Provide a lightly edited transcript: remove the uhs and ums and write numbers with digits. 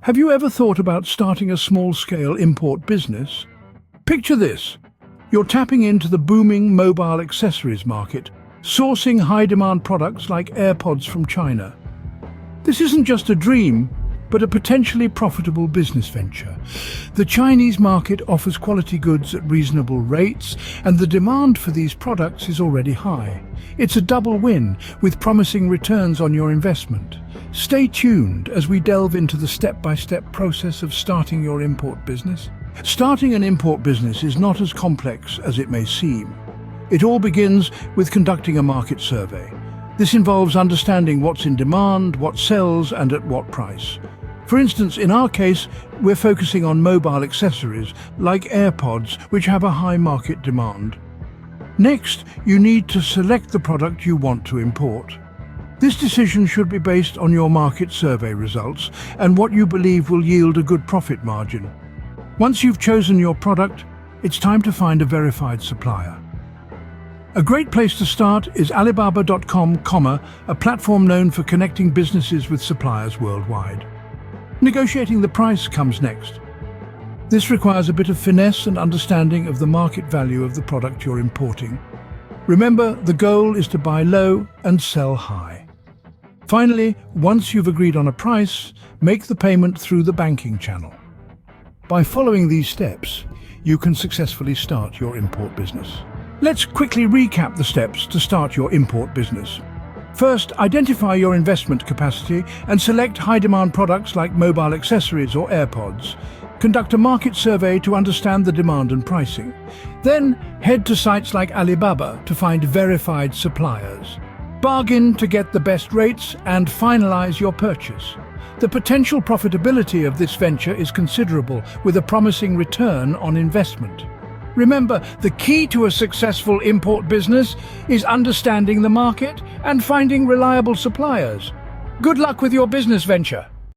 Have you ever thought about starting a small-scale import business? Picture this. You're tapping into the booming mobile accessories market, sourcing high-demand products like AirPods from China. This isn't just a dream, but a potentially profitable business venture. The Chinese market offers quality goods at reasonable rates, and the demand for these products is already high. It's a double win, with promising returns on your investment. Stay tuned as we delve into the step-by-step process of starting your import business. Starting an import business is not as complex as it may seem. It all begins with conducting a market survey. This involves understanding what's in demand, what sells, and at what price. For instance, in our case, we're focusing on mobile accessories like AirPods, which have a high market demand. Next, you need to select the product you want to import. This decision should be based on your market survey results and what you believe will yield a good profit margin. Once you've chosen your product, it's time to find a verified supplier. A great place to start is Alibaba.com, a platform known for connecting businesses with suppliers worldwide. Negotiating the price comes next. This requires a bit of finesse and understanding of the market value of the product you're importing. Remember, the goal is to buy low and sell high. Finally, once you've agreed on a price, make the payment through the banking channel. By following these steps, you can successfully start your import business. Let's quickly recap the steps to start your import business. First, identify your investment capacity and select high-demand products like mobile accessories or AirPods. Conduct a market survey to understand the demand and pricing. Then, head to sites like Alibaba to find verified suppliers. Bargain to get the best rates and finalize your purchase. The potential profitability of this venture is considerable, with a promising return on investment. Remember, the key to a successful import business is understanding the market and finding reliable suppliers. Good luck with your business venture!